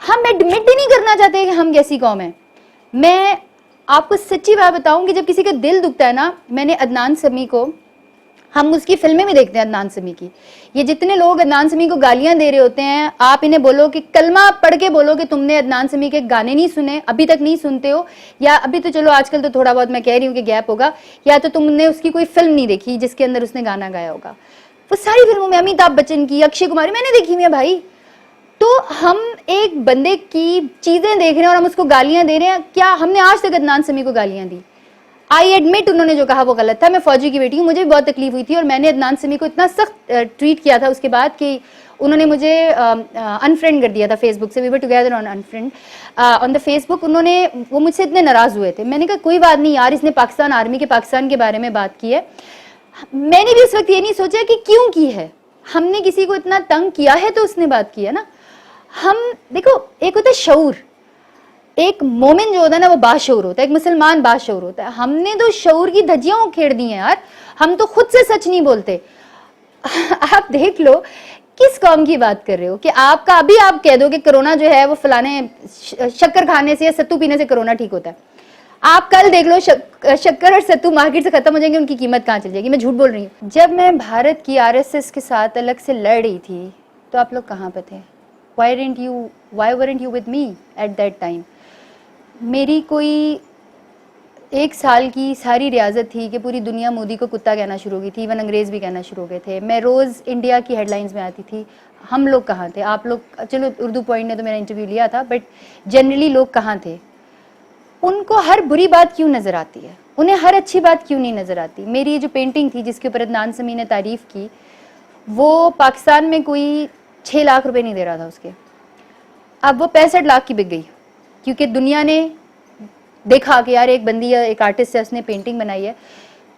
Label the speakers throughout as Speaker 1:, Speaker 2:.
Speaker 1: ہم ایڈمٹ ہی نہیں کرنا چاہتے کہ ہم کیسی قوم ہیں. میں آپ کو سچی بات بتاؤں کہ جب کسی کا دل دکھتا ہے نا, میں نے عدنان سمیع کو, ہم اس کی فلمیں بھی دیکھتے ہیں عدنان سمیع کی, یہ جتنے لوگ عدنان سمیع کو گالیاں دے رہے ہوتے ہیں, آپ انہیں بولو کہ کلمہ پڑھ کے بولو کہ تم نے عدنان سمیع کے گانے نہیں سنے, ابھی تک نہیں سنتے ہو, یا ابھی تو چلو آج کل تو تھوڑا بہت میں کہہ رہی ہوں کہ گیپ ہوگا, یا تو تم نے اس کی کوئی فلم نہیں دیکھی جس کے اندر اس نے گانا گایا ہوگا. وہ ساری فلموں میں امیتابھ بچن کی, اکشے کمار, میں نے دیکھی ہوئی ہیں بھائی. تو ہم ایک بندے کی چیزیں دیکھ رہے ہیں اور ہم اس کو گالیاں دے رہے ہیں. کیا ہم نے آج تک عدنان سمیع کو گالیاں دی؟ آئی ایڈمٹ انہوں نے جو کہا وہ غلط تھا. میں فوجی کی بیٹی ہوں, مجھے بھی بہت تکلیف ہوئی تھی, اور میں نے عدنان سمیع کو اتنا سخت ٹریٹ کیا تھا اس کے بعد کہ انہوں نے مجھے انفرینڈ کر دیا تھا فیس بک سے. We were together on unfriend on the Facebook. وہ مجھ سے اتنے ناراض ہوئے تھے. میں نے کہا کوئی بات نہیں یار, اس نے پاکستان آرمی کے پاکستان کے بارے میں بات کی ہے. میں نے بھی اس وقت یہ نہیں سوچا کہ کیوں کی ہے. ہم نے کسی کو اتنا تنگ کیا ہے تو اس نے بات کی ہے نا. ہم دیکھو, ایک ہوتا ہے شعور, ایک مومن جو ہوتا ہے نا وہ باشعور ہوتا ہے, ایک مسلمان باشعور ہوتا ہے. ہم نے تو شعور کی دھجیاں کھیڑ دی ہیں یار, ہم تو خود سے سچ نہیں بولتے. آپ دیکھ لو کس قوم کی بات کر رہے ہو کہ آپ کا ابھی آپ کہہ دو کہ کرونا جو ہے وہ فلانے شکر کھانے سے یا ستو پینے سے کرونا ٹھیک ہوتا ہے. آپ کل دیکھ لو شکر اور ستو مارکیٹ سے ختم ہو جائیں گے, ان کی قیمت کہاں چل جائے گی. میں جھوٹ بول رہی ہوں. جب میں بھارت کی RSS کے ساتھ الگ سے لڑ رہی تھی تو آپ لوگ کہاں پہ تھے؟ Why weren't you with me at that time? میری کوئی 1 سال کی ساری ریاضت تھی کہ پوری دنیا مودی کو کتا کہنا شروع ہو گئی تھی, ایون انگریز بھی کہنا شروع ہو گئے تھے. میں روز انڈیا کی ہیڈ لائنز میں آتی تھی. ہم لوگ کہاں تھے؟ آپ لوگ, چلو اردو پوائنٹ نے تو میرا انٹرویو لیا تھا, بٹ جنرلی لوگ کہاں تھے؟ ان کو ہر بری بات کیوں نظر آتی ہے, انہیں ہر اچھی بات کیوں نہیں نظر آتی؟ میری جو پینٹنگ تھی جس کے اوپر عدنان سمیع نے تعریف کی, وہ پاکستان میں کوئی 6 لاکھ روپے نہیں دے رہا تھا اس کے. اب وہ 65 لاکھ کی بک گئی, کیونکہ دنیا نے دیکھا کہ یار ایک بندی ہے, ایک آرٹسٹ ہے, اس نے پینٹنگ بنائی ہے.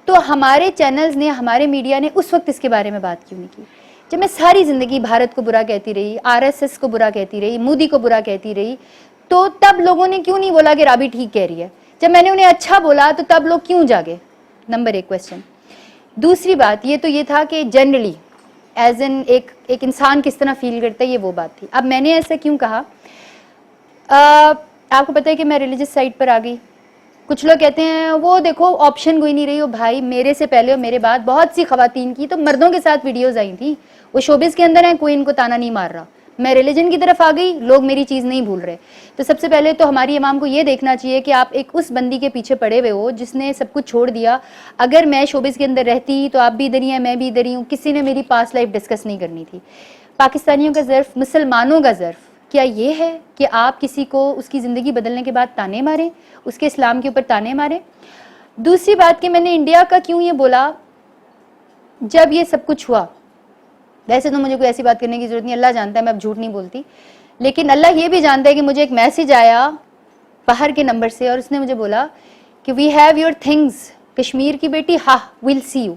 Speaker 1: تو ہمارے چینلز نے, ہمارے میڈیا نے اس وقت اس کے بارے میں بات کیوں نہیں کی؟ جب میں ساری زندگی بھارت کو برا کہتی رہی, RSS کو برا کہتی رہی, مودی کو برا کہتی رہی, تو تب لوگوں نے کیوں نہیں بولا کہ رابی ٹھیک کہہ رہی ہے؟ جب میں نے انہیں اچھا بولا تو تب لوگ کیوں جاگے؟ Number 1 question. دوسری بات یہ تھا کہ جنرلی ایز این ایک انسان کس طرح فیل کرتا ہے, یہ وہ بات تھی. اب میں نے ایسا کیوں کہا؟ آپ کو پتہ ہے کہ میں ریلیجس سائٹ پر آ گئی. کچھ لوگ کہتے ہیں وہ دیکھو آپشن کوئی نہیں رہی. ہو بھائی, میرے سے پہلے اور میرے بعد بہت سی خواتین کی تو مردوں کے ساتھ ویڈیوز آئی تھیں, وہ شوبز کے اندر ہیں, کوئی ان کو تانا نہیں مار رہا. میں ریلیجن کی طرف آ گئی, لوگ میری چیز نہیں بھول رہے. تو سب سے پہلے تو ہماری امام کو یہ دیکھنا چاہیے کہ آپ ایک اس بندی کے پیچھے پڑے ہوئے ہو جس نے سب کچھ چھوڑ دیا. اگر میں شوبز کے اندر رہتی تو آپ بھی ادھر ہی ہیں, میں بھی ادھر ہی ہوں, کسی نے میری پاس لائف ڈسکس نہیں کرنی تھی. پاکستانیوں کا ظرف, مسلمانوں کا ظرف کیا یہ ہے کہ آپ کسی کو اس کی زندگی بدلنے کے بعد تانے ماریں, اس کے اسلام کے اوپر تانے ماریں؟ دوسری بات کہ میں نے انڈیا کا کیوں یہ بولا, جب یہ سب کچھ ہوا, ویسے تو مجھے کوئی ایسی بات کرنے کی ضرورت نہیں, اللہ جانتا ہے میں اب جھوٹ نہیں بولتی, لیکن اللہ یہ بھی جانتا ہے کہ مجھے ایک میسج آیا باہر کے نمبر سے, اور اس نے مجھے بولا کہ we have your things Kashmir کی بیٹی, ہاں ویل سی یو.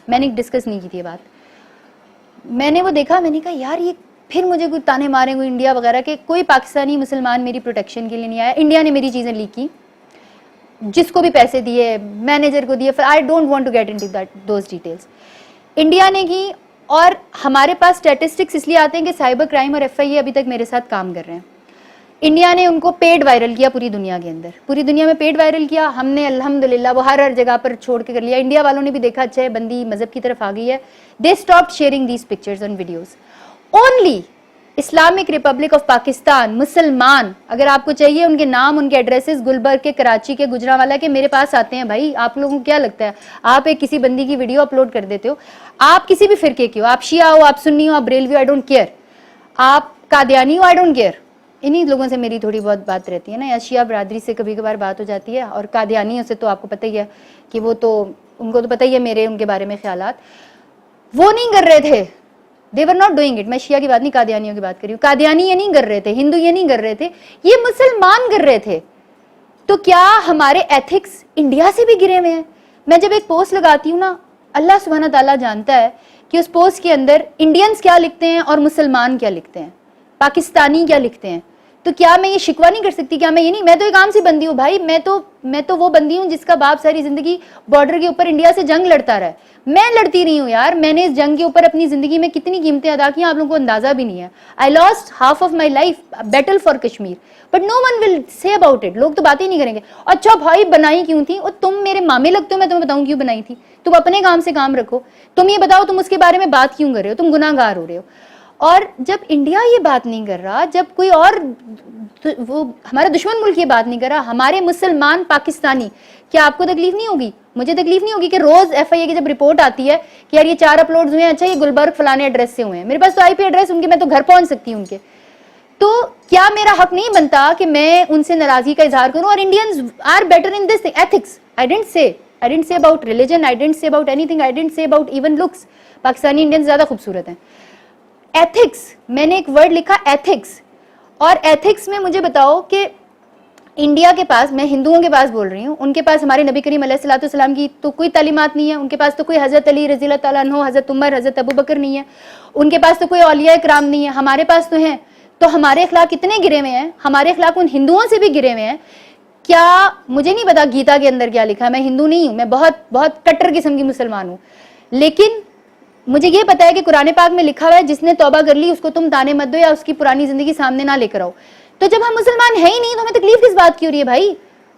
Speaker 1: میں نے ڈسکس نہیں کی تھی یہ بات. میں نے وہ دیکھا, میں نے کہا یار یہ پھر مجھے کوئی تانے مارے کوئی انڈیا وغیرہ کے. کوئی پاکستانی مسلمان میری پروٹیکشن کے لیے نہیں آیا. انڈیا نے میری چیزیں لیک کی, جس کو بھی پیسے دیے, مینیجر کو دیے, I don't want to get into those details. India نے کی, اور ہمارے پاس اسٹیٹسٹکس اس لیے آتے ہیں کہ سائبر کرائم اور FIA ابھی تک میرے ساتھ کام کر رہے ہیں. انڈیا نے ان کو پیڈ وائرل کیا پوری دنیا کے اندر, پوری دنیا میں پیڈ وائرل کیا. ہم نے الحمدللہ وہ ہر جگہ پر چھوڑ کے کر لیا. انڈیا والوں نے بھی دیکھا اچھا ہے بندی مذہب کی طرف آ گئی ہے. They stopped sharing these pictures and videos. Only Islamic Republic of Pakistan مسلمان, اگر آپ کو چاہیے ان کے نام, ان کے ایڈریسز, گلبرگ کے, کراچی کے, گجرانوالہ کے, میرے پاس آتے ہیں. بھائی آپ لوگوں کو کیا لگتا ہے آپ ایک کسی بندی کی ویڈیو اپلوڈ کر دیتے ہو, آپ کسی بھی فرقے کی ہو, آپ شیعہ ہو, آپ سنی ہو, آپ بریلوی ہو, آئی ڈونٹ کیئر, آپ قادیانی ہو, آئی ڈونٹ کیئر. انہی لوگوں سے میری تھوڑی بہت بات رہتی ہے نا, یا شیعہ برادری سے کبھی کبھار بات ہو جاتی ہے, اور قادیانیوں سے تو آپ کو پتہ ہی ہے کہ وہ تو ان کو تو پتہ ہی ہے میرے ان کے بارے میں خیالات. وہ نہیں کر رہے تھے, they were not doing it. میں شیعہ کی بات نہیں, قادیانیوں کی بات کر رہی ہوں. قادیانی یہ نہیں کر رہے تھے, ہندو یہ نہیں کر رہے تھے, یہ مسلمان کر رہے تھے. تو کیا ہمارے ایتھکس انڈیا سے بھی گرے ہوئے ہیں؟ میں جب ایک پوسٹ لگاتی ہوں نا, اللہ سبحانہ تعالیٰ جانتا ہے کہ اس پوسٹ کے اندر انڈینز کیا لکھتے ہیں اور مسلمان کیا لکھتے ہیں, پاکستانی کیا لکھتے ہیں. تو کیا میں یہ شکوہ نہیں کر سکتی؟ کیا میں یہ نہیں, میں تو ایک عام سی بندی ہوں بھائی, میں تو وہ بندی ہوں جس کا باپ ساری زندگی بارڈر کے اوپر انڈیا سے جنگ لڑتا رہا ہے. میں لڑتی رہی ہوں یار, میں نے اس جنگ کے اوپر اپنی زندگی میں کتنی قیمتیں ادا کی, آپ لوگوں کو اندازہ بھی نہیں ہے. I lost half of my life battle for Kashmir, but no one will say about it. لوگ تو بات ہی نہیں کریں گے. اچھا بھائی بنائی کیوں تھی, اور تم میرے مامے لگتے ہو, میں تمہیں بتاؤں کیوں بنائی تھی. تم اپنے کام سے کام رکھو, تم یہ بتاؤ تم اس کے بارے میں بات کیوں کر رہے ہو, تم گناہ گار ہو رہے ہو. اور جب انڈیا یہ بات نہیں کر رہا, جب کوئی اور وہ ہمارا دشمن ملک یہ بات نہیں کر رہا, ہمارے مسلمان پاکستانی, کیا آپ کو تکلیف نہیں ہوگی؟ مجھے تکلیف نہیں ہوگی کہ روز ایف آئی اے کی جب رپورٹ آتی ہے کہ یار یہ 4 اپلوڈز ہوئے ہیں, اچھا یہ گلبرگ فلانے ایڈریس سے ہوئے ہیں, میرے پاس تو آئی پی ایڈریس ان کے, میں تو گھر پہنچ سکتی ہوں ان کے. تو کیا میرا حق نہیں بنتا کہ میں ان سے ناراضگی کا اظہار کروں؟ اور Indians are better in this ethics. I didn't say about religion, I didn't say about anything, I didn't say about even looks. Pakistani Indians زیادہ خوبصورت ہیں. ایتھکس, میں نے ایک ورڈ لکھا ایتھکس, اور ایتھکس میں مجھے بتاؤ کہ انڈیا کے پاس, میں ہندوؤں کے پاس بول رہی ہوں, ان کے پاس ہمارے نبی کریم علیہ الصلوۃ والسلام کی تو کوئی تعلیمات نہیں ہے, ان کے پاس تو کوئی حضرت علی رضی اللہ تعالیٰ عنہ, حضرت عمر, حضرت ابو بکر نہیں ہے, ان کے پاس تو کوئی اولیاء کرام نہیں ہے, ہمارے پاس تو ہیں. تو ہمارے اخلاق کتنے گرے ہوئے ہیں, ہمارے اخلاق ان ہندوؤں سے بھی گرے ہوئے ہیں. کیا مجھے نہیں پتا گیتا کے اندر کیا لکھا ہے, میں ہندو نہیں ہوں, میں بہت بہت کٹر قسم کی مسلمان ہوں, لیکن مجھے یہ پتا ہے کہ قرآن پاک میں لکھا ہوا ہے جس نے توبہ کر لی اس کو تم تانے مت دو یا اس کی پرانی زندگی سامنے نہ لے کر آؤ. تو جب ہم مسلمان ہیں ہی نہیں تو ہمیں تکلیف کس بات کی ہو رہی ہے بھائی؟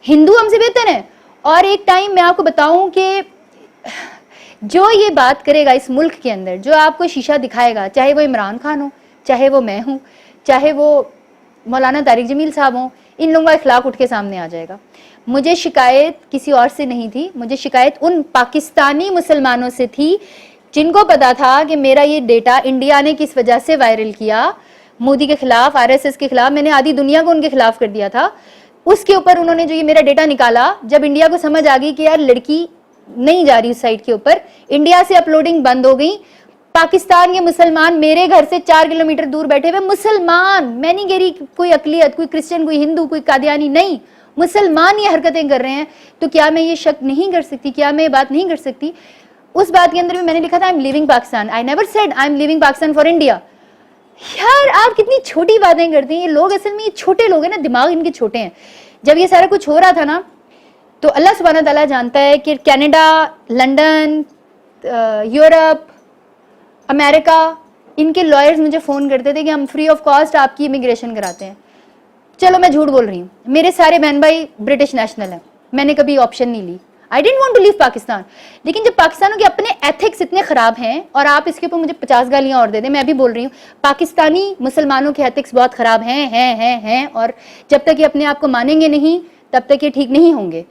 Speaker 1: ہندو ہم سے بہتر ہیں. اور ایک ٹائم میں آپ کو بتاؤں کہ جو یہ بات کرے گا اس ملک کے اندر, جو آپ کو شیشہ دکھائے گا, چاہے وہ عمران خان ہو, چاہے وہ میں ہوں, چاہے وہ مولانا طارق جمیل صاحب ہوں, ان لوگوں کا اخلاق اٹھ کے سامنے آ جائے گا. مجھے شکایت کسی اور سے نہیں تھی, مجھے شکایت ان پاکستانی مسلمانوں سے تھی جن کو پتا تھا کہ میرا یہ ڈیٹا انڈیا نے کس وجہ سے وائرل کیا, مودی کے خلاف, آر ایس ایس کے خلاف, میں نے آدھی دنیا کو ان کے خلاف کر دیا تھا. اس کے اوپر انہوں نے جو یہ میرا ڈیٹا نکالا, جب انڈیا کو سمجھ آ گئی کہ یار لڑکی نہیں جا رہی اس سائٹ کے اوپر, انڈیا سے اپلوڈنگ بند ہو گئی. پاکستان کے مسلمان میرے گھر سے 4 کلومیٹر دور بیٹھے ہوئے مسلمان, میں نہیں کہہ رہی کوئی اقلیت, کوئی کرسچن, کوئی ہندو, کوئی قادیانی, نہیں, مسلمان یہ حرکتیں کر رہے ہیں. تو کیا میں یہ شک نہیں کر سکتی, کیا میں یہ بات نہیں کر سکتی؟ اس بات کے اندر بھی میں نے لکھا تھا I'm leaving Pakistan. I never said I'm leaving Pakistan for India. یار آپ کتنی چھوٹی باتیں کرتے ہیں. یہ لوگ اصل میں یہ چھوٹے لوگ ہیں نا, دماغ ان کے چھوٹے ہیں. جب یہ سارا کچھ ہو رہا تھا نا, تو اللہ سبحانہ تعالیٰ جانتا ہے کہ کینیڈا, لنڈن, یورپ, امریکہ, ان کے لائرز مجھے فون کرتے تھے کہ ہم فری آف کاسٹ آپ کی امیگریشن کراتے ہیں. چلو میں جھوٹ بول رہی ہوں, میرے سارے بہن بھائی برٹش نیشنل ہیں, میں نے کبھی آپشن نہیں لی. I didn't want to leave Pakistan. لیکن جب پاکستانوں کے اپنے ایتھکس اتنے خراب ہیں, اور آپ اس کے اوپر مجھے 50 گالیاں اور دے دیں, میں بھی بول رہی ہوں پاکستانی مسلمانوں کے ایتھکس بہت خراب ہیں, اور جب تک یہ اپنے آپ کو مانیں گے نہیں تب تک یہ ٹھیک نہیں ہوں گے.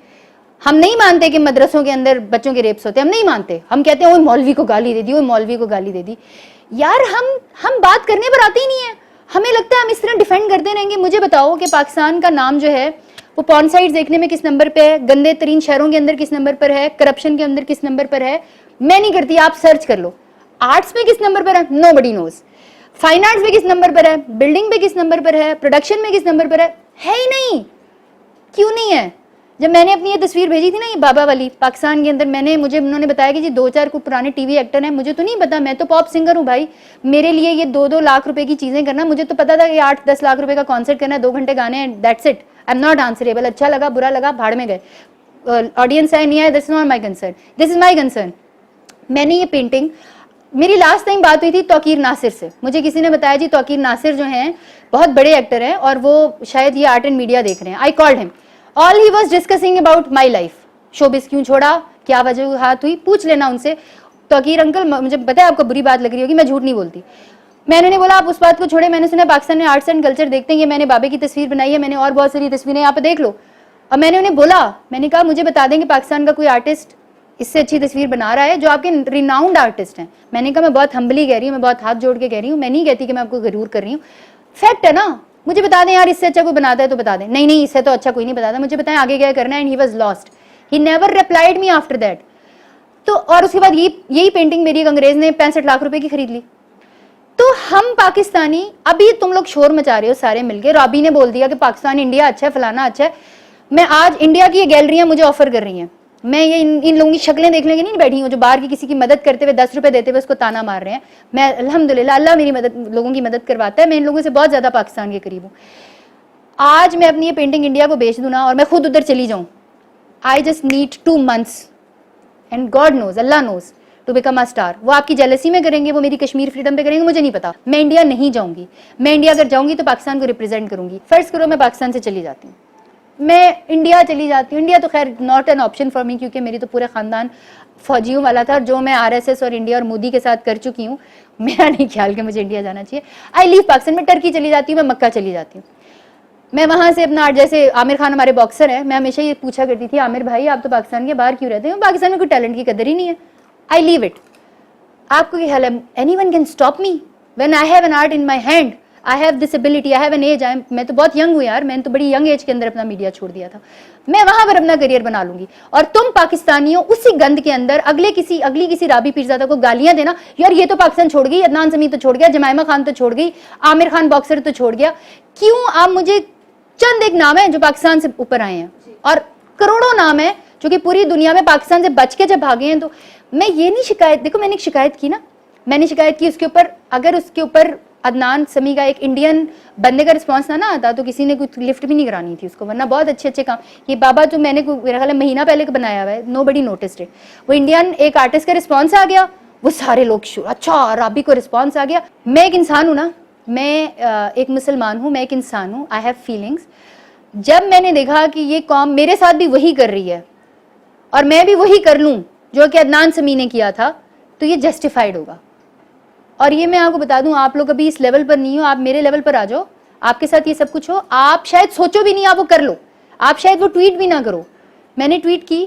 Speaker 1: ہم نہیں مانتے کہ مدرسوں کے اندر بچوں کے ریپس ہوتے ہیں, ہم نہیں مانتے. ہم کہتے ہیں وہ مولوی کو گالی دے دی, وہ مولوی کو گالی دے دی. یار ہم بات کرنے پر آتے ہی نہیں ہیں, ہمیں لگتا ہے ہم اس طرح ڈیفینڈ کرتے رہیں گے. مجھے بتاؤ کہ پاکستان کا نام جو ہے وہ پورن سائٹس دیکھنے میں کس نمبر پہ ہے, گندے ترین شہروں کے اندر کس نمبر پر ہے, کرپشن کے اندر کس نمبر پر ہے. میں نہیں کرتی, آپ سرچ کر لو. آرٹس میں کس نمبر پر ہے, نو بڈی نوز. فائن آرٹس میں کس نمبر پر ہے, بلڈنگ پہ کس نمبر پر ہے, پروڈکشن میں کس نمبر پر ہے ہی نہیں. کیوں نہیں ہے؟ جب میں نے اپنی یہ تصویر بھیجی تھی نا, یہ بابا والی, پاکستان کے اندر, مجھے انہوں نے بتایا کہ جی 2-4 کو پرانے ٹی وی ایکٹر ہیں. مجھے تو نہیں پتا, میں تو پاپ سنگر ہوں بھائی. میرے لیے یہ 2-2 لاکھ روپے کی چیزیں کرنا, مجھے تو پتا تھا کہ 8-10 لاکھ روپے کا کانسرٹ کرنا ہے, 2 گھنٹے گانے ہیں, that's it. I'm not answerable. اچھا لگا برا لگا بھاڑ میں گئے, آڈینس ہے نہیں ہے, this is not my concern, this is my concern. میں نے یہ پینٹنگ, میری لاسٹ ٹائم بات ہوئی تھی توقیر ناصر سے. مجھے کسی نے بتایا جی توقیر ناصر جو ہیں بہت بڑے ایکٹر ہیں اور وہ شاید یہ آرٹ اینڈ میڈیا دیکھ رہے ہیں. I called him. All he was discussing about my life. Showbiz کیوں چھوڑا, کیا وجوہات ہوئی, پوچھ لینا ان سے. توقیر انکل مجھے پتا ہے آپ کو بری بات لگ رہی ہوگی, میں جھوٹ نہیں بولتی. میں نے بولا آپ اس بات کو چھوڑے, میں نے سنا پاکستان میں آرٹس اینڈ کلچر دیکھتے ہیں, یہ میں نے بابے کی تصویر بنائی ہے, میں نے اور بہت ساری تصویریں یہاں پہ دیکھ لو. اور میں نے انہیں بولا, میں نے کہا مجھے بتا دیں کہ پاکستان کا کوئی آرٹسٹ اس سے اچھی تصویر بنا رہا ہے جو آپ کے ریناؤنڈ آرٹسٹ ہیں. میں نے کہا میں بہت ہمبلی کہہ رہی ہوں, میں بہت ہاتھ جوڑ کے کہہ رہی ہوں, میں نہیں کہتی کہ میں آپ کو غرور کر رہی ہوں, فیکٹ ہے نا. مجھے بتا دیں یار اس سے اچھا کوئی بناتا ہے تو بتا دیں. نہیں اس سے تو اچھا کوئی نہیں بتاتا, مجھے بتائیں آگے کیا کرنا ہے. And he was last, he never replied me after that. تو اور اس کے بعد یہی پینٹنگ میری ایک انگریز نے 65 لاکھ روپے کی خرید لی. تو ہم پاکستانی, ابھی تم لوگ شور مچا رہے ہو سارے مل کے, رابی نے بول دیا کہ پاکستان انڈیا اچھا ہے, فلانا اچھا ہے. میں آج انڈیا کی یہ گیلریاں مجھے آفر کر رہی ہیں, میں یہ ان لوگوں کی شکلیں دیکھنے کے نہیں بیٹھی ہوں جو باہر کی کسی کی مدد کرتے ہوئے 10 روپے دیتے ہوئے اس کو تانا مار رہے ہیں. میں الحمدللہ اللہ میری لوگوں کی مدد کرواتا ہے, میں ان لوگوں سے بہت زیادہ پاکستان کے قریب ہوں. آج میں اپنی یہ پینٹنگ انڈیا کو بیچ دوں نا اور میں خود ادھر چلی جاؤں, I just need 2 months and God knows, Allah knows, to become a star. وہ آپ کی جیلسی میں کریں گے, وہ میری کشمیر فریڈم پہ کریں گے, مجھے نہیں پتا. میں انڈیا نہیں جاؤں گی. میں انڈیا اگر جاؤں گی تو پاکستان کو ریپرزینٹ کروں گی. فرض کرو میں پاکستان سے چلی جاتی ہوں, میں انڈیا چلی جاتی ہوں. انڈیا تو خیر not an option for me, کیونکہ میری تو پورے خاندان فوجیوں والا تھا, جو میں RSS اور انڈیا اور مودی کے ساتھ کر چکی ہوں. میرا نہیں خیال کہ مجھے انڈیا جانا چاہیے. آئی لیو پاکستان. میں ٹرکی چلی جاتی ہوں, میں مکہ چلی جاتی ہوں. میں وہاں سے اپنا, جیسے عامر خان ہمارے باکسر ہیں, میں ہمیشہ یہ پوچھا کرتی تھی, عامر بھائی آپ تو پاکستان کے باہر کیوں رہتے ہیں؟ پاکستان میں کوئی ٹیلنٹ کی قدر ہی نہیں ہے. I leave it. آپ کو کیا خیال ہے anyone can stop me when I have an art in my hand? I have this ability, I have an edge. میں تو بہت ینگ ہوں یار, میں نے تو بڑی ینگ ایج کے اندر اپنا میڈیا چھوڑ دیا تھا. میں وہاں پر اپنا کریئر بنا لوں گی. اور تم پاکستانیوں اسی گند کے اندر اگلی کسی رابی پیرزادہ کو گالیاں دینا, یار یہ تو پاکستان چھوڑ گئی, عدنان سمیع تو چھوڑ گیا, جمائمہ خان تو چھوڑ گئی, عامر خان باکسر تو چھوڑ گیا. کیوں آپ مجھے چند ایک نام ہیں جو پاکستان سے اوپر آئے ہیں, اور کروڑوں نام ہیں جو کہ پوری دنیا میں پاکستان سے بچ کے جب بھاگے ہیں. تو میں یہ نہیں شکایت, دیکھو میں نے ایک شکایت کی نا, میں نے شکایت کی اس کے اوپر, اگر اس کے اوپر عدنان سمیع کا ایک انڈین بندے کا رسپانس نہ آتا تو کسی نے کچھ لفٹ بھی نہیں کرانی تھی اس کو, ورنہ بہت اچھے کام. یہ بابا جو میں نے میرا خیال ہے مہینہ پہلے بنایا ہوا ہے, نو بڈی نوٹسڈ اٹ. وہ انڈین ایک آرٹسٹ کا رسپانس آ گیا, وہ سارے لوگ اچھا رابی کو رسپانس آ گیا. میں ایک انسان ہوں نا, میں ایک مسلمان ہوں, میں ایک انسان ہوں, آئی ہیو فیلنگس. جب میں نے دیکھا کہ یہ قوم میرے ساتھ بھی وہی کر رہی ہے اور میں بھی وہی کر لوں جو کہ عدنان سمیع نے کیا تھا, تو یہ جسٹیفائڈ ہوگا. اور یہ میں آپ کو بتا دوں, آپ لوگ ابھی اس لیول پر نہیں ہو, آپ میرے لیول پر آ جاؤ, آپ کے ساتھ یہ سب کچھ ہو, آپ شاید سوچو بھی نہیں, آپ وہ کر لو, آپ شاید وہ ٹویٹ بھی نہ کرو. میں نے ٹویٹ کی,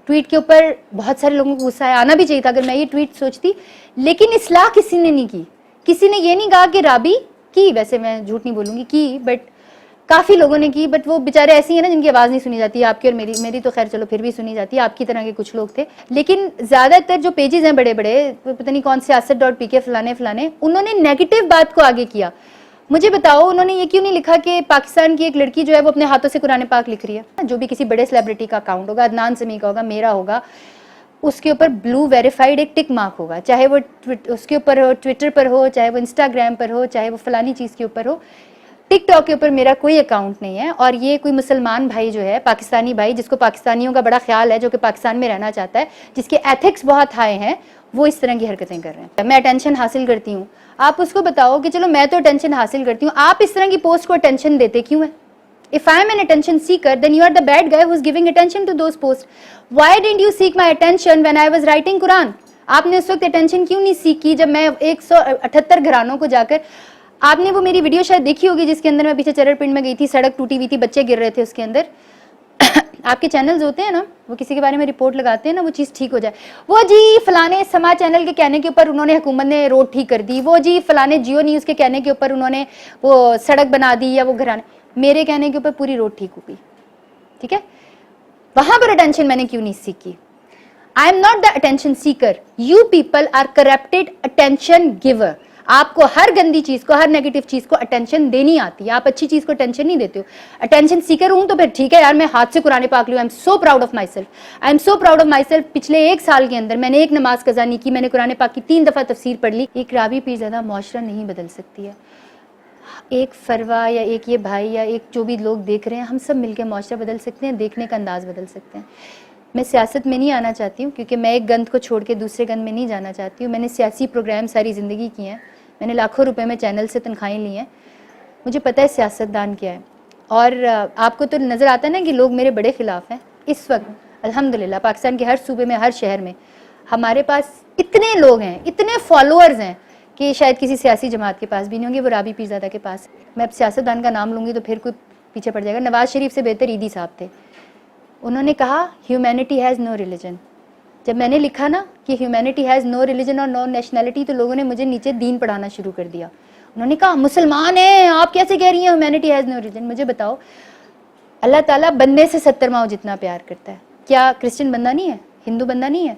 Speaker 1: ٹویٹ کے اوپر بہت سارے لوگوں کو غصہ آنا بھی چاہیے تھا اگر میں یہ ٹویٹ سوچتی, لیکن اصلاح کسی نے نہیں کی. کسی نے یہ نہیں کہا کہ رابی کی, ویسے میں جھوٹ نہیں بولوں گی کی, بٹ کافی لوگوں نے کی, بٹ وہ بیچارے ایسے ہیں نا جن کی آواز نہیں سنی جاتی. آپ کی اور میری تو خیر چلو پھر بھی سنی جاتی ہے, آپ کی طرح کے کچھ لوگ تھے. لیکن زیادہ تر جو پیجز ہیں بڑے بڑے, پتہ نہیں کون سیاست.pk فلانے, انہوں نے نیگیٹو بات کو آگے کیا. مجھے بتاؤ انہوں نے یہ کیوں نہیں لکھا کہ پاکستان کی ایک لڑکی جو ہے وہ اپنے ہاتھوں سے قرآن پاک لکھ رہی ہے؟ جو بھی کسی بڑے سیلیبریٹی کا اکاؤنٹ ہوگا, عدنان سمیع کا ہوگا, میرا ہوگا, اس کے اوپر بلو ویریفائڈ ایک ٹک مارک ہوگا, چاہے وہ اس کے اوپر ہو, ٹویٹر پر ہو, چاہے وہ انسٹاگرام پر ہو, چاہے وہ فلانی چیز کے اوپر ہو. ٹک ٹاک کے اوپر میرا کوئی اکاؤنٹ نہیں ہے. اور یہ کوئی مسلمان بھائی جو ہے, پاکستانی بھائی جس کو پاکستانیوں کا بڑا خیال ہے, جو کہ پاکستان میں رہنا چاہتا ہے, جس کے ایتھکس بہت ہائی ہیں, وہ اس طرح کی حرکتیں کر رہے ہیں. میں اٹینشن حاصل کرتی ہوں, آپ اس کو بتاؤ کہ چلو میں تو اٹینشن حاصل کرتی ہوں, آپ اس طرح کی پوسٹ کو اٹینشن دیتے کیوں ہیں؟ If I am an attention seeker, then you are the bad guy who is giving attention to those posts. Why didn't you seek my attention when I was writing Quran? آپ نے اس وقت attention کیوں نہیں سیکھ کی جب میں 178 گھرانوں کو جا کر, آپ نے وہ میری ویڈیو شاید دیکھی ہوگی جس کے اندر میں پیچھے چرر پنڈ میں گئی تھی, سڑک ٹوٹی ہوئی تھی, بچے گر رہے تھے اس کے اندر. آپ کے چینلز ہوتے ہیں نا, وہ کسی کے بارے میں رپورٹ لگاتے ہیں نا, وہ چیز ٹھیک ہو جائے, وہ جی فلانے سما چینل کے کہنے کے اوپر انہوں نے حکومت نے روڈ ٹھیک کر دی, وہ جی فلانے جیو نیوز کے کہنے کے اوپر انہوں نے وہ سڑک بنا دی, یا وہ گھرانے, میرے کہنے کے اوپر پوری روڈ ٹھیک ہو گئی. ٹھیک ہے, وہاں پر اٹینشن میں نے کیوں نہیں سیکھی؟ I am not the attention seeker. You people are corrupted attention giver. آپ کو ہر گندی چیز کو, ہر نیگیٹو چیز کو اٹینشن دینی آتی ہے, آپ اچھی چیز کو اٹینشن نہیں دیتے ہو. اٹینشن سیکر ہوں تو پھر ٹھیک ہے یار, میں ہاتھ سے قرآن پاک لوں, I am so proud of my self, I am so proud of my self. پچھلے 1 سال کے اندر میں نے ایک نماز قضا نہیں کی, میں نے قرآن پاک کی 3 دفعہ تفسیر پڑھ لی. ایک رابی پیرزادہ معاشرہ نہیں بدل سکتی ہے, ایک فروا یا ایک یہ بھائی یا ایک جو بھی لوگ دیکھ رہے ہیں, ہم سب مل کے معاشرہ بدل سکتے ہیں, دیکھنے کا انداز بدل سکتے ہیں. میں سیاست میں نہیں آنا چاہتی ہوں, کیونکہ میں ایک گند کو چھوڑ کے دوسرے گند میں نہیں جانا چاہتی ہوں. میں نے سیاسی پروگرام ساری زندگی کیے ہیں, میں نے لاکھوں روپے میں چینل سے تنخواہیں لی ہیں, مجھے پتہ ہے سیاست دان کیا ہے. اور آپ کو تو نظر آتا ہے نا کہ لوگ میرے بڑے خلاف ہیں. اس وقت الحمدللہ پاکستان کے ہر صوبے میں, ہر شہر میں ہمارے پاس اتنے لوگ ہیں, اتنے فالوورز ہیں کہ شاید کسی سیاسی جماعت کے پاس بھی نہیں ہوں گے, وہ رابی پیرزادہ کے پاس. میں اب سیاست دان کا نام لوں گی تو پھر کوئی پیچھے پڑ جائے گا. نواز شریف سے بہتر عیدی صاحب تھے, انہوں نے کہا ہیومینٹی ہیز نو ریلیجن. جب میں نے لکھا نا کہ ہیومینٹی ہیز نو ریلیجن اور نو نیشنلٹی, تو لوگوں نے مجھے نیچے دین پڑھانا شروع کر دیا. انہوں نے کہا مسلمان ہیں آپ کیسے کہہ رہی ہیں ہیومینٹی ہیز نو ریلیجن؟ مجھے بتاؤ, اللہ تعالیٰ بندے سے 70 ماؤں جتنا پیار کرتا ہے, کیا کرسچن بندہ نہیں ہے, ہندو بندہ نہیں ہے,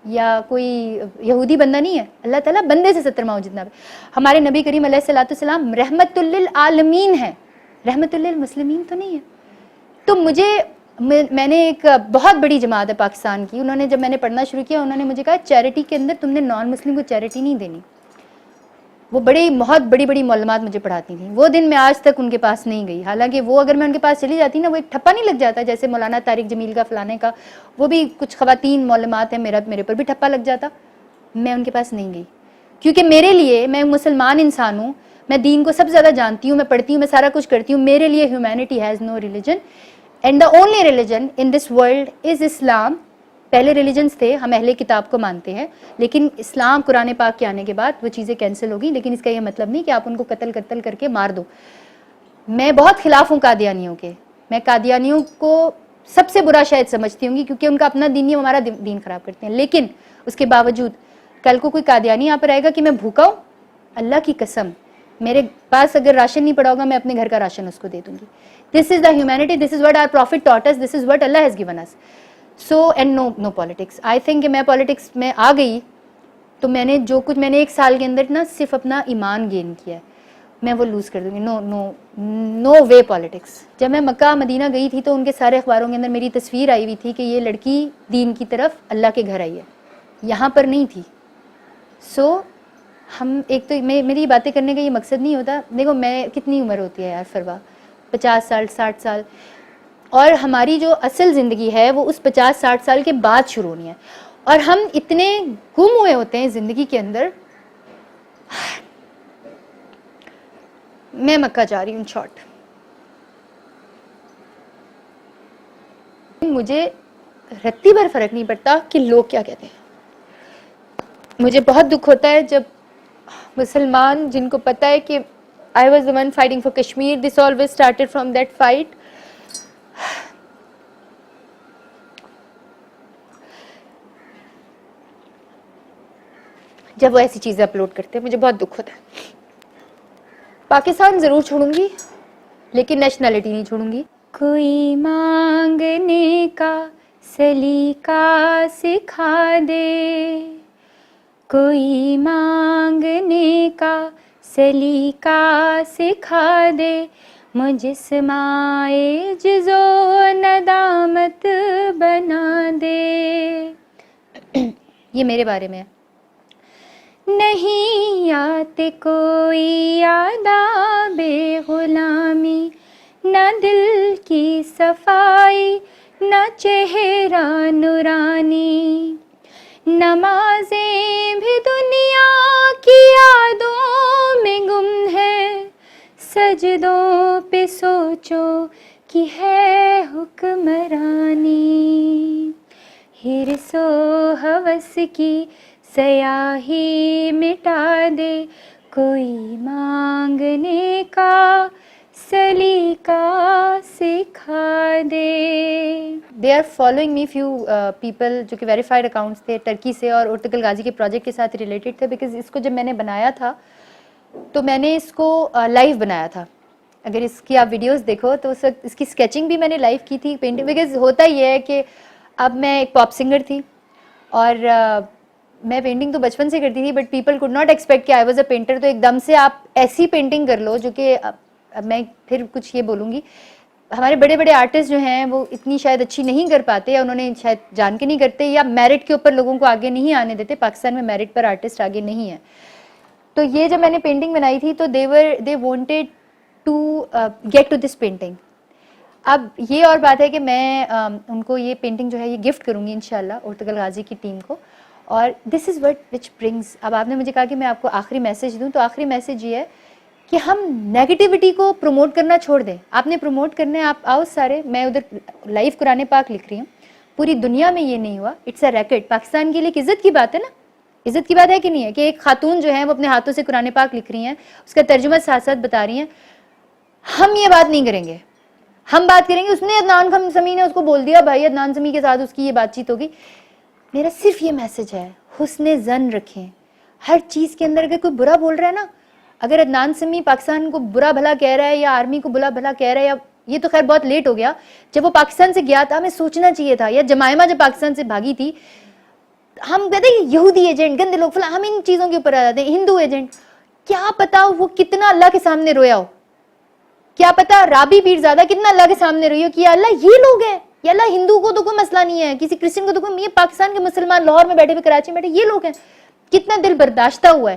Speaker 1: یا کوئی یہودی بندہ نہیں ہے؟ اللہ تعالیٰ بندے سے 70 ماؤں جتنا. ہمارے نبی کریم علیہ الصلوۃ والسلام رحمت للعالمین ہیں, رحمت للمسلمین تو نہیں ہے. تو میں نے ایک بہت بڑی جماعت ہے پاکستان کی, انہوں نے جب میں نے پڑھنا شروع کیا, انہوں نے مجھے کہا چیریٹی کے اندر تم نے نان مسلم کو چیریٹی نہیں دینی. وہ بہت بڑی بڑی معلومات مجھے پڑھاتی تھیں. وہ دن میں آج تک ان کے پاس نہیں گئی. حالانکہ وہ اگر میں ان کے پاس چلی جاتی نا, وہ ایک ٹھپا نہیں لگ جاتا جیسے مولانا طارق جمیل کا فلانے کا, وہ بھی کچھ خواتین معلومات ہیں, میرے پر بھی ٹھپا لگ جاتا. میں ان کے پاس نہیں گئی کیونکہ میرے لیے, میں مسلمان انسان ہوں, میں دین کو سب سے زیادہ جانتی ہوں, میں پڑھتی ہوں, میں سارا کچھ کرتی ہوں. میرے لیے humanity has no religion and the only religion in this world is Islam. پہلے ریلیجنس تھے, ہم اہل کتاب کو مانتے ہیں, لیکن اسلام قرآن پاک کے آنے کے بعد وہ چیزیں کینسل ہوگی. لیکن اس کا یہ مطلب نہیں کہ آپ ان کو قتل کر کے مار دو. میں بہت خلاف ہوں قادیانیوں کے. میں قادیانیوں کو سب سے برا شاید سمجھتی ہوں گی کیونکہ ان کا اپنا دین ہی ہمارا دین خراب کرتے ہیں. لیکن اس کے باوجود کل کو کوئی قادیانی یہاں پر آئے گا کہ میں بھوکا ہوں, اللہ کی قسم میرے پاس اگر راشن نہیں پڑا ہوگا میں اپنے گھر کا راشن اس کو دے دوں گی. This is the humanity, this is what our prophet taught us, this is what Allah has given us. So and no politics. I think کہ میں پالیٹکس میں آ گئی تو میں نے جو کچھ میں نے 1 سال کے اندر نا صرف اپنا ایمان گین کیا ہے, میں وہ لوز کر دوں گی. نو وے پالیٹکس. جب میں مکہ مدینہ گئی تھی تو ان کے سارے اخباروں کے اندر میری تصویر آئی ہوئی تھی کہ یہ لڑکی دین کی طرف اللہ کے گھر آئی ہے, یہاں پر نہیں تھی. سو ہم ایک تو میری باتیں کرنے کا یہ مقصد نہیں ہوتا. دیکھو میں کتنی عمر ہوتی ہے یار فروا, 50 سال 60 سال, اور ہماری جو اصل زندگی ہے وہ اس 50-60 سال کے بعد شروع ہونی ہے. اور ہم اتنے گم ہوئے ہوتے ہیں زندگی کے اندر. میں مکہ جا رہی ہوں شارٹ. مجھے رتی بھر فرق نہیں پڑتا کہ لوگ کیا کہتے ہیں. مجھے بہت دکھ ہوتا ہے جب مسلمان جن کو پتہ ہے کہ I was the one fighting for Kashmir, this always started from that fight. جب وہ ایسی چیزیں اپلوڈ کرتے ہیں مجھے بہت دکھ ہوتا ہے. پاکستان ضرور چھوڑوں گی لیکن نیشنلٹی نہیں چھوڑوں گی. کوئی مانگنے کا سلیقہ سکھا دے, کوئی مانگنے کا سلیقہ سکھا دے, مجھے سمائے عجز و ندامت بنا دے. یہ میرے بارے میں ہے. نہیں آتے کوئی آداب غلامی, نہ دل کی صفائی نہ چہرہ نورانی, نمازیں بھی دنیا کی یادوں میں گم ہے, سجدوں پہ سوچو کہ ہے حکمرانی, حرص و ہوس کی سیاہی مٹا دے, کوئی مانگنے کا سلیقہ سکھا دے. They are following me few people جو کہ ویریفائڈ اکاؤنٹس تھے ٹرکی سے اور ارتگل غازی کے پروجیکٹ کے ساتھ ریلیٹڈ تھے. بیکاز اس کو جب میں نے بنایا تھا تو میں نے اس کو لائیو بنایا تھا. اگر اس کی آپ ویڈیوز دیکھو تو اس وقت اس کی اسکیچنگ بھی میں نے لائیو کی تھی, پینٹنگ. بیکاز ہوتا یہ ہے کہ اب میں ایک پاپ سنگر تھی اور میں پینٹنگ تو بچپن سے کرتی تھی, but people could not expect کہ آئی واز اے پینٹر. تو ایک دم سے آپ ایسی پینٹنگ کر لو جو کہ اب میں پھر کچھ یہ بولوں گی, ہمارے بڑے بڑے آرٹسٹ جو ہیں وہ اتنی شاید اچھی نہیں کر پاتے, یا انہوں نے شاید جان کے نہیں کرتے, یا میرٹ کے اوپر لوگوں کو آگے نہیں آنے دیتے. پاکستان میں میرٹ پر آرٹسٹ آگے نہیں ہیں. تو یہ جب میں نے پینٹنگ بنائی تھی تو they wanted to get to this painting. اب یہ اور بات ہے کہ میں ان کو یہ پینٹنگ جو ہے یہ گفٹ کروں گی انشاءاللہ ارتگل غازی کی ٹیم کو. اور دس از وٹ وچ برنگز. اب آپ نے مجھے کہا کہ میں آپ کو آخری میسج دوں, تو آخری میسج یہ ہے کہ ہم نیگیٹیوٹی کو پروموٹ کرنا چھوڑ دیں. آپ نے پروموٹ کرنا ہے, آپ آؤ سارے. میں ادھر لائیو قرآن پاک لکھ رہی ہوں, پوری دنیا میں یہ نہیں ہوا. It's a racket. پاکستان کے لیے ایک عزت کی بات ہے نا, عزت کی بات ہے کہ نہیں ہے کہ ایک خاتون جو ہے وہ اپنے ہاتھوں سے قرآن پاک لکھ رہی ہیں, اس کا ترجمہ ساتھ ساتھ بتا رہی ہیں. ہم یہ بات نہیں کریں گے. ہم بات کریں گے اس نے عدنان سمیع نے اس کو بول دیا, بھائی عدنان سمیع کے ساتھ اس کی یہ بات چیت ہوگی. میرا صرف یہ میسج ہے, حسن ظن رکھیں ہر چیز کے اندر. اگر کوئی برا بول رہا ہے نا, اگر عدنان سمیع پاکستان کو برا بھلا کہہ رہا ہے یا آرمی کو برا بھلا کہہ رہا ہے, یا یہ تو خیر بہت لیٹ ہو گیا, جب وہ پاکستان سے گیا تھا ہمیں سوچنا چاہیے تھا. یا جمائمہ جب پاکستان سے بھاگی تھی, ہم کہتے ہیں یہودی ایجنٹ, گندے لوگ فلاں, ہم ان چیزوں کے اوپر آ جاتے ہیں. ہندو ایجنٹ, کیا پتا وہ کتنا اللہ کے سامنے رویا ہو, کیا پتا رابی پیرزادہ کتنا اللہ کے سامنے روئی ہو کہ یا اللہ یہ لوگ ہیں, یا اللہ ہندو کو تو کوئی مسئلہ نہیں ہے, کسی کرسچن کو تو کوئی, یہ پاکستان کے مسلمان لاہور میں بیٹھے ہوئے کراچی میں بیٹھے یہ لوگ ہیں, کتنا دل برداشتہ ہوا ہے.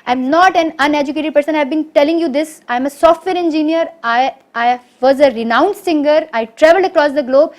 Speaker 1: I am not an uneducated person. I have been telling you this. I am a software engineer. I was a renowned singer. I traveled across the globe.